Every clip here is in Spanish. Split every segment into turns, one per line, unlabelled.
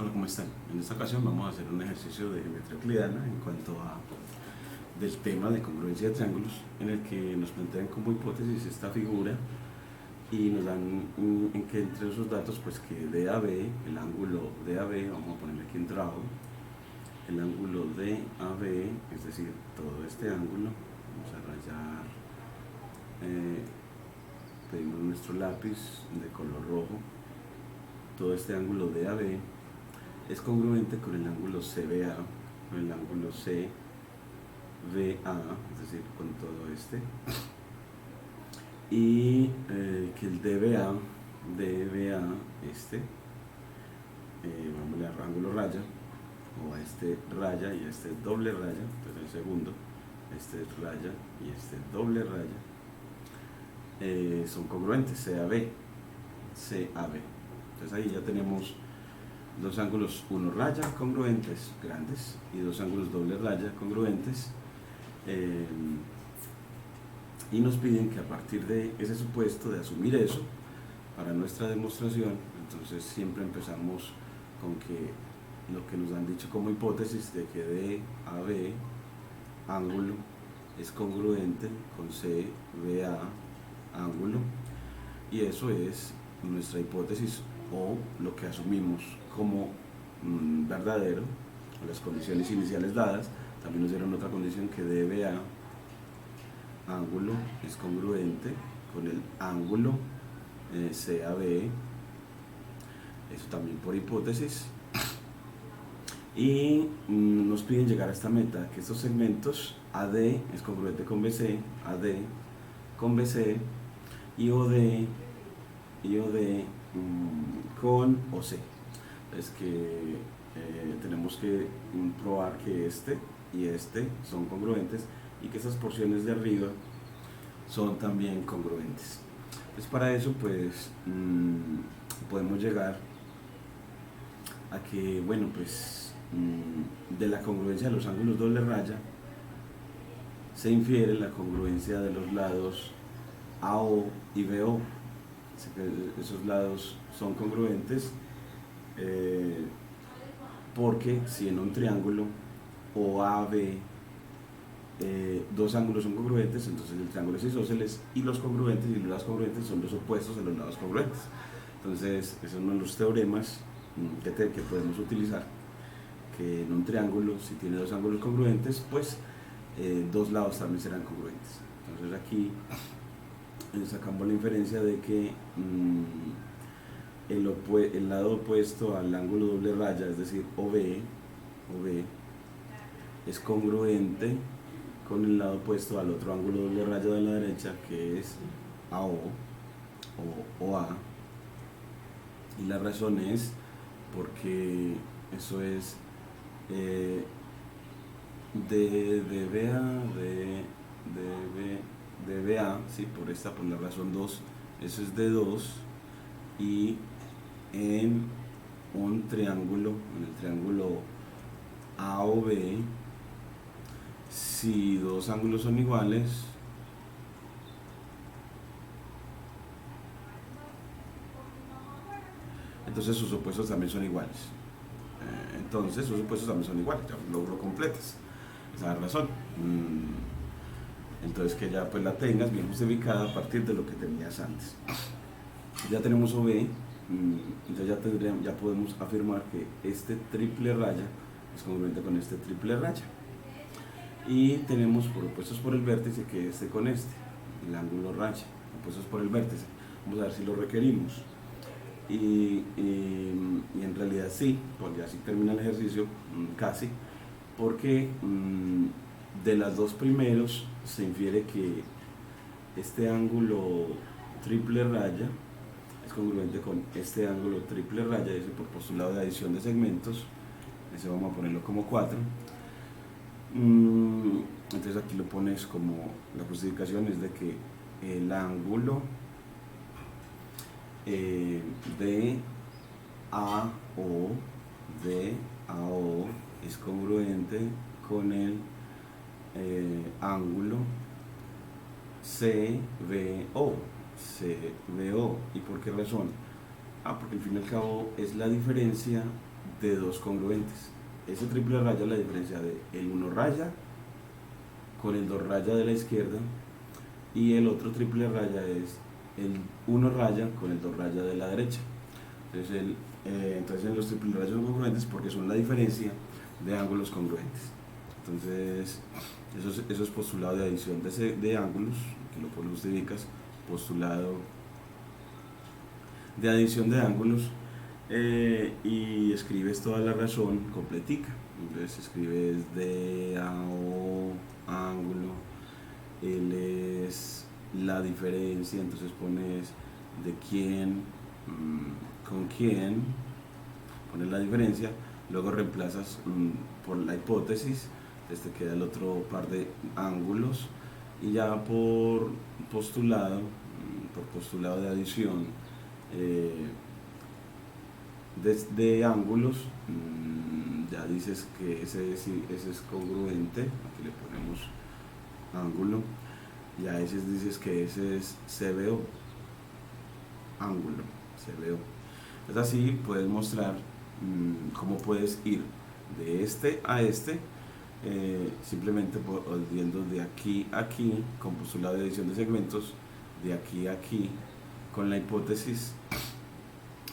Hola, ¿cómo están? En esta ocasión vamos a hacer un ejercicio de geometría euclidiana en cuanto a del tema de congruencia de triángulos, en el que nos plantean como hipótesis esta figura y nos dan en que entre esos datos pues que DAB, el ángulo DAB, vamos a ponerle aquí en trabajo, el ángulo DAB, es decir, todo este ángulo, vamos a rayar, pedimos nuestro lápiz de color rojo, todo este ángulo DAB es congruente con el ángulo CBA, con el ángulo CBA, es decir, con todo este, y que el DBA, este, vamos a ángulo raya, o a este raya y a este doble raya, pero el segundo, este raya y este doble raya, son congruentes, CAB. Entonces ahí ya tenemos dos ángulos uno raya congruentes grandes y dos ángulos doble raya congruentes, y nos piden que a partir de ese supuesto, de asumir eso para nuestra demostración, entonces siempre empezamos con que lo que nos han dicho como hipótesis de que DAB ángulo es congruente con CBA ángulo, y eso es nuestra hipótesis o lo que asumimos como verdadero, las condiciones iniciales dadas. También nos dieron otra condición, que DBA ángulo es congruente con el ángulo CAB, eso también por hipótesis, y nos piden llegar a esta meta, que estos segmentos AD es congruente con BC, AD con BC, y OD con OC. Es que tenemos que probar que este y este son congruentes y que estas porciones de arriba son también congruentes. Pues para eso pues podemos llegar a que, bueno, pues de la congruencia de los ángulos doble raya se infiere la congruencia de los lados AO y BO. Esos lados son congruentes, porque si en un triángulo OAB dos ángulos son congruentes, entonces el triángulo es isósceles, y los congruentes y los lados congruentes son los opuestos a los lados congruentes. Entonces, esos son los teoremas que podemos utilizar, que en un triángulo, si tiene dos ángulos congruentes, pues dos lados también serán congruentes. Entonces aquí sacamos la inferencia de que el lado opuesto al ángulo doble raya, es decir, OB, es congruente con el lado opuesto al otro ángulo doble raya de la derecha, que es AO o OA. Y la razón es porque eso es DBA, ¿sí? Por la razón 2, eso es de 2, y en un triángulo, en el triángulo AOB, si dos ángulos son iguales, entonces sus opuestos también son iguales. Entonces sus opuestos también son iguales, ya lo completas. Esa es la razón. Entonces que ya pues la tengas bien justificada a partir de lo que tenías antes. Ya tenemos OB, entonces ya podemos afirmar que este triple raya es congruente con este triple raya. Y tenemos por opuestos por el vértice que este con este, el ángulo raya, opuestos por el vértice. Vamos a ver si lo requerimos. Y en realidad sí, pues ya sí termina el ejercicio, casi, porque de las dos primeros se infiere que este ángulo triple raya es congruente con este ángulo triple raya, ese por postulado de adición de segmentos, ese vamos a ponerlo como 4. Entonces aquí lo pones como la justificación es de que el ángulo DAO es congruente con el ángulo CBO. ¿Y por qué razón? Porque al fin y al cabo es la diferencia de dos congruentes. Ese triple raya es la diferencia de el 1 raya con el 2 raya de la izquierda, y el otro triple raya es el 1 raya con el 2 raya de la derecha. Entonces los triple rayas son congruentes porque son la diferencia de ángulos congruentes. Entonces eso es postulado de adición de ángulos, que lo justificas, postulado de adición de ángulos, y escribes toda la razón completica. Entonces escribes de a o ángulo, L es la diferencia, entonces pones de quién con quién, pones la diferencia, luego reemplazas por la hipótesis, entonces te queda el otro par de ángulos, y ya por postulado de adición de ángulos, ya dices que ese es congruente. Aquí le ponemos ángulo, ya ese dices que ese es CBO, ángulo, CBO. Es así, puedes mostrar cómo puedes ir de este a este, simplemente yendo de aquí a aquí, con postulado de adición de segmentos, de aquí a aquí, con la hipótesis,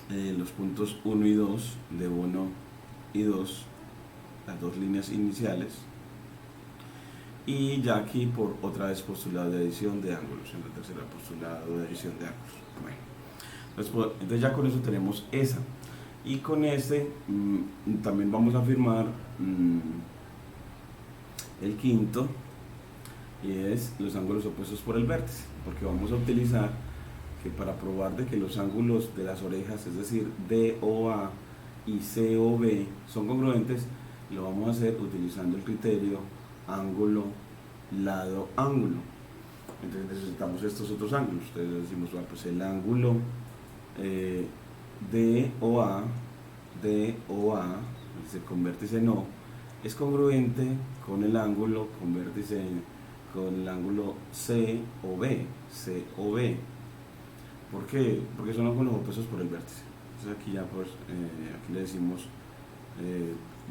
los puntos 1 y 2, de 1 y 2, las dos líneas iniciales, y ya aquí por otra vez postulado de adición de ángulos, en la tercera postulado de adición de ángulos. Bueno, entonces ya con eso tenemos esa, y con este también vamos a afirmar el quinto, y es los ángulos opuestos por el vértice, porque vamos a utilizar que para probar de que los ángulos de las orejas, es decir, DOA y COB, son congruentes, lo vamos a hacer utilizando el criterio ángulo, lado, ángulo. Entonces necesitamos estos otros ángulos. Entonces decimos, bueno, pues el ángulo DOA, con vértice no, es congruente con el ángulo con vértice, con el ángulo COB. ¿Por qué? Porque son ángulos opuestos por el vértice. Entonces aquí ya pues, aquí le decimos,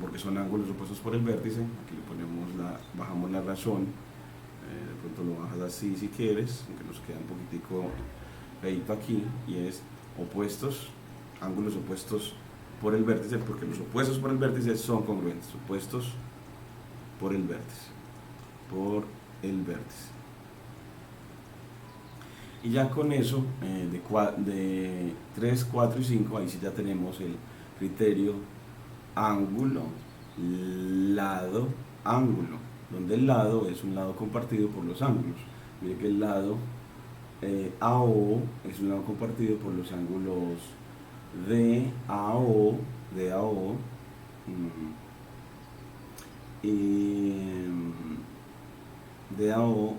porque son ángulos opuestos por el vértice, aquí le ponemos bajamos la razón, de pronto lo bajas así si quieres, aunque nos queda un poquitico feito aquí, y es opuestos, ángulos opuestos por el vértice, porque los opuestos por el vértice son congruentes, opuestos por el vértice, Y ya con eso, de 3, 4 y 5, ahí sí ya tenemos el criterio ángulo, lado, ángulo, donde el lado es un lado compartido por los ángulos. Mire que el lado AO es un lado compartido por los ángulos DAO, y DAO,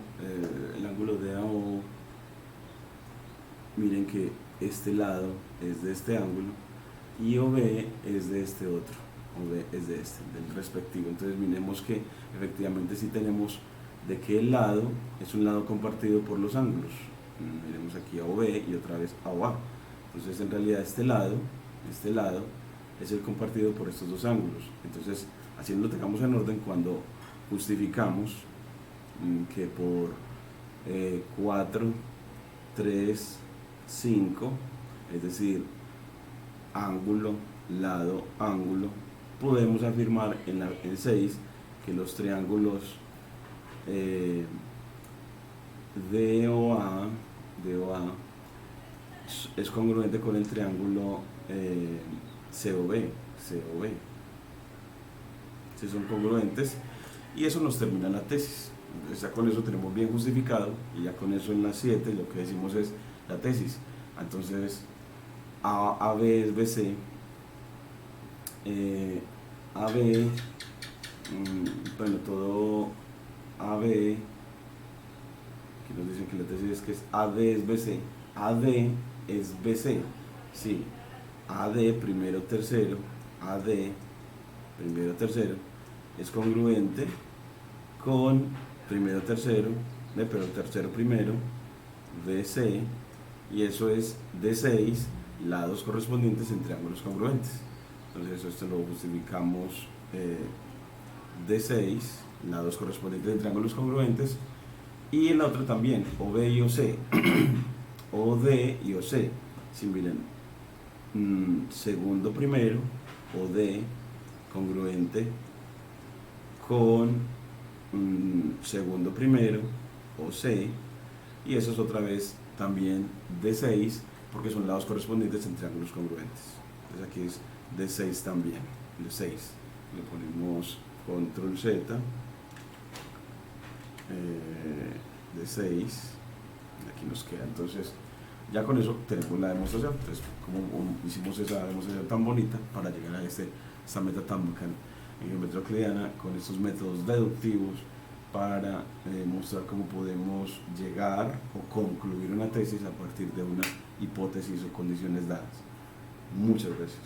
el ángulo DAO, miren que este lado es de este ángulo y OB es de este otro, OB es de este, del respectivo. Entonces miremos que efectivamente sí tenemos de que el lado es un lado compartido por los ángulos. Miremos aquí a OB y otra vez a OA. Entonces en realidad este lado es el compartido por estos dos ángulos. Entonces, haciendo lo tengamos en orden, cuando justificamos que por 4, 3, 5, es decir, ángulo, lado, ángulo, podemos afirmar en 6 que los triángulos DOA es congruente con el triángulo COB. Si son congruentes, y eso nos termina la tesis. Entonces ya con eso tenemos bien justificado, y ya con eso en la 7 lo que decimos es la tesis. Entonces AB es BC, AB, bueno, todo AB, aquí nos dicen que la tesis es que es AD es BC, AD es BC, sí, AD primero tercero, AD primero tercero es congruente con primero tercero, pero tercero primero, BC, y eso es D6, lados correspondientes en triángulos congruentes. Entonces esto lo justificamos D6, lados correspondientes de triángulos congruentes, y en la otra también, OB y OC, OD y OC. Si miren, segundo primero, OD congruente con segundo primero, OC, y eso es otra vez también D6, porque son lados correspondientes en triángulos congruentes. Entonces aquí es D6 también, D6. Le ponemos control Z, D6, aquí nos queda. Entonces ya con eso tenemos la demostración. Entonces, como hicimos esa demostración tan bonita para llegar a esta meta tan bacana en geometría euclidiana, con estos métodos deductivos para mostrar cómo podemos llegar o concluir una tesis a partir de una hipótesis o condiciones dadas. Muchas gracias.